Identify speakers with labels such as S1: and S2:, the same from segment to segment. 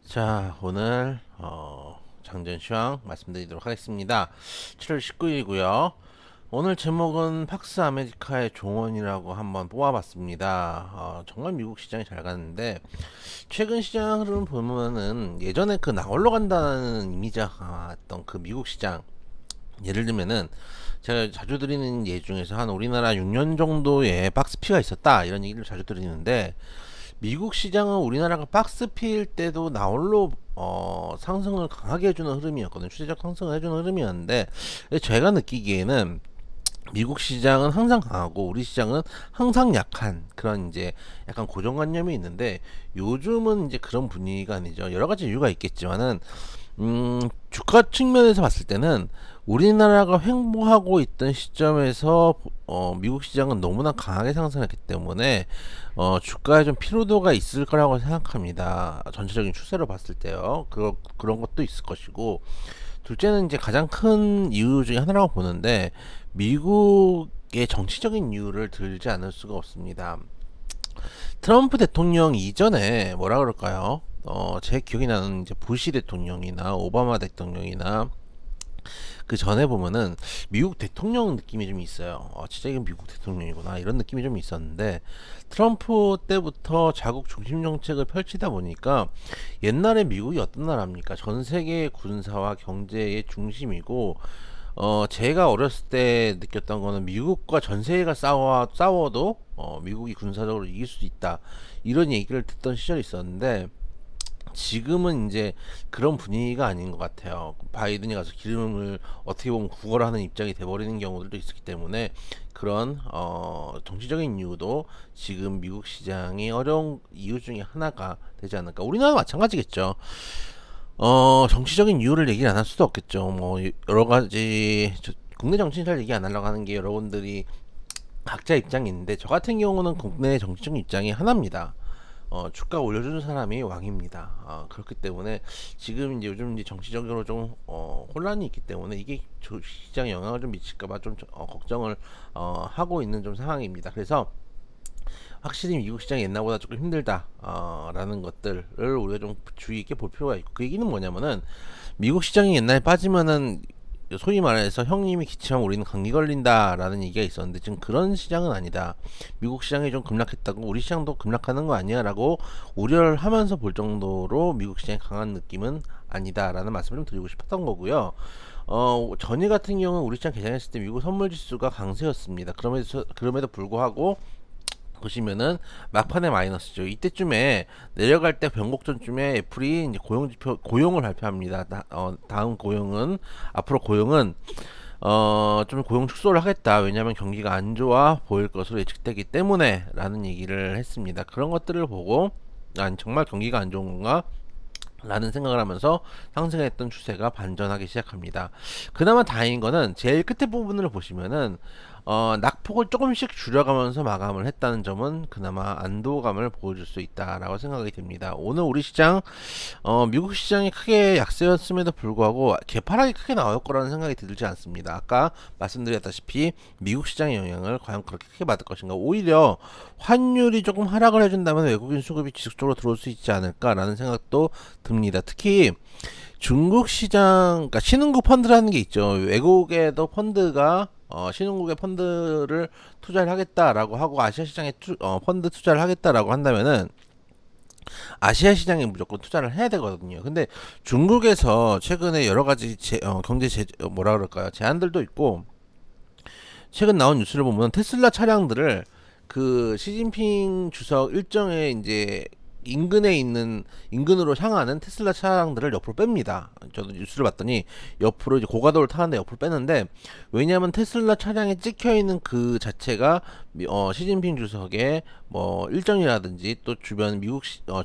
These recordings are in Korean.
S1: 자, 오늘 장전시황 말씀드리도록 하겠습니다. 7월 19일이고요. 오늘 제목은 팍스 아메리카의 종언이라고 한번 뽑아봤습니다. 정말 미국 시장이 잘 가는데 최근 시장 흐름 보면은 예전에 그 나홀로 간다는 이미지가 했던 그 미국 시장, 예를 들면은 제가 자주 드리는 예 중에서 한 우리나라 6년 정도의 박스피가 있었다 이런 얘기를 자주 드리는데, 미국 시장은 우리나라가 박스피일 때도 나홀로 상승을 강하게 해주는 흐름이었거든요. 추세적 상승을 해주는 흐름이었는데, 제가 느끼기에는 미국 시장은 항상 강하고 우리 시장은 항상 약한 그런 이제 약간 고정관념이 있는데, 요즘은 이제 그런 분위기가 아니죠. 여러 가지 이유가 있겠지만은 주가 측면에서 봤을 때는 우리나라가 횡보하고 있던 시점에서 미국 시장은 너무나 강하게 상승했기 때문에 주가에 좀 피로도가 있을 거라고 생각합니다. 전체적인 추세로 봤을 때요. 그런 것도 있을 것이고, 둘째는 이제 가장 큰 이유 중에 하나라고 보는데, 미국의 정치적인 이유를 들지 않을 수가 없습니다. 트럼프 대통령 이전에 뭐라 그럴까요? 제 기억이 나는 이제 부시 대통령이나 오바마 대통령이나 그 전에 보면은 미국 대통령 느낌이 좀 있어요. 진짜 이건 미국 대통령이구나 이런 느낌이 좀 있었는데, 트럼프 때부터 자국 중심 정책을 펼치다 보니까, 옛날에 미국이 어떤 나라입니까? 전 세계 군사와 경제의 중심이고, 제가 어렸을 때 느꼈던 거는 미국과 전 세계가 싸워도 미국이 군사적으로 이길 수 있다 이런 얘기를 듣던 시절이 있었는데, 지금은 이제 그런 분위기가 아닌 것 같아요. 바이든이 가서 기름을 어떻게 보면 구걸하는 입장이 돼버리는 경우들도 있기 때문에, 그런 정치적인 이유도 지금 미국 시장이 어려운 이유 중에 하나가 되지 않을까. 우리나라도 마찬가지겠죠. 정치적인 이유를 얘기를 안 할 수도 없겠죠. 뭐 여러 가지 국내 정치는 잘 얘기 안 하려고 하는 게, 여러분들이 각자 입장이 있는데, 저 같은 경우는 국내 정치적인 입장이 하나입니다. 주가 올려주는 사람이 왕입니다. 그렇기 때문에 지금 이제 요즘 이제 정치적으로 좀 혼란이 있기 때문에 이게 시장에 영향을 좀 미칠까봐 좀 걱정을 하고 있는 좀 상황입니다. 그래서 확실히 미국 시장이 옛날보다 조금 힘들다 라는 것들을 우리가 좀 주의 있게 볼 필요가 있고, 그 얘기는 뭐냐면은, 미국 시장이 옛날에 빠지면은 소위 말해서 형님이 기침하면 우리는 감기 걸린다라는 얘기가 있었는데, 지금 그런 시장은 아니다. 미국 시장이 좀 급락했다고 우리 시장도 급락하는 거 아니야라고 우려를 하면서 볼 정도로 미국 시장이 강한 느낌은 아니다라는 말씀을 좀 드리고 싶었던 거고요. 전일 같은 경우는 우리 시장 개장했을 때 미국 선물 지수가 강세였습니다. 그럼에도 불구하고 보시면은 막판에 마이너스죠. 이때쯤에 내려갈 때 변곡점쯤에 애플이 이제 고용을 발표합니다. 다음 고용은, 앞으로 고용은 좀 고용 축소를 하겠다. 왜냐하면 경기가 안 좋아 보일 것으로 예측되기 때문에 라는 얘기를 했습니다. 그런 것들을 보고, 아니 정말 경기가 안 좋은 건가? 라는 생각을 하면서 상승했던 추세가 반전하기 시작합니다. 그나마 다행인 거는 제일 끝에 부분을 보시면은 낙폭을 조금씩 줄여가면서 마감을 했다는 점은 그나마 안도감을 보여줄 수 있다라고 생각이 됩니다. 오늘 우리 시장, 미국 시장이 크게 약세였음에도 불구하고 개파락이 크게 나올 거라는 생각이 들지 않습니다. 아까 말씀드렸다시피 미국 시장의 영향을 과연 그렇게 크게 받을 것인가, 오히려 환율이 조금 하락을 해준다면 외국인 수급이 지속적으로 들어올 수 있지 않을까라는 생각도 듭니다. 특히 중국 시장, 그러니까 신흥국 펀드라는 게 있죠. 외국에도 펀드가 신흥국의 펀드를 투자를 하겠다라고 하고 아시아 시장에 펀드 투자를 하겠다라고 한다면은 아시아 시장에 무조건 투자를 해야 되거든요. 근데 중국에서 최근에 여러 가지 뭐라 그럴까요? 제한들도 있고, 최근 나온 뉴스를 보면 테슬라 차량들을 그 시진핑 주석 일정에 이제 인근으로 향하는 테슬라 차량들을 옆으로 뺍니다. 저도 뉴스를 봤더니 옆으로 이제 고가도를 타는데 옆으로 빼는데, 왜냐하면 테슬라 차량에 찍혀 있는 그 자체가 시진핑 주석의 뭐 일정이라든지 또 주변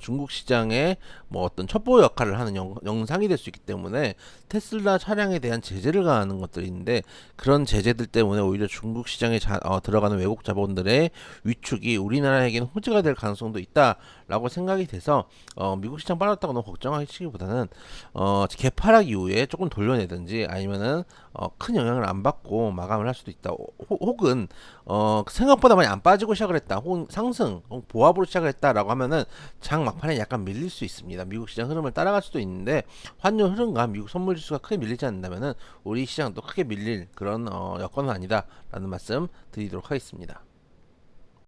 S1: 중국 시장의 뭐 어떤 첩보 역할을 하는 영상이 될 수 있기 때문에 테슬라 차량에 대한 제재를 가하는 것들이 있는데, 그런 제재들 때문에 오히려 중국 시장에 들어가는 외국 자본들의 위축이 우리나라에게는 호재가 될 가능성도 있다라고 생각이 생각이 돼서 미국 시장 빠졌다고 너무 걱정하시기보다는 개파락 이후에 조금 돌려내든지 아니면은 큰 영향을 안 받고 마감을 할 수도 있다. 혹은 생각보다 많이 안 빠지고 시작을 했다. 혹은 상승, 혹은 보합으로 시작을 했다라고 하면은 장 막판에 약간 밀릴 수 있습니다. 미국 시장 흐름을 따라갈 수도 있는데 환율 흐름과 미국 선물 지수가 크게 밀리지 않는다면은 우리 시장도 크게 밀릴 그런 여건은 아니다라는 말씀 드리도록 하겠습니다.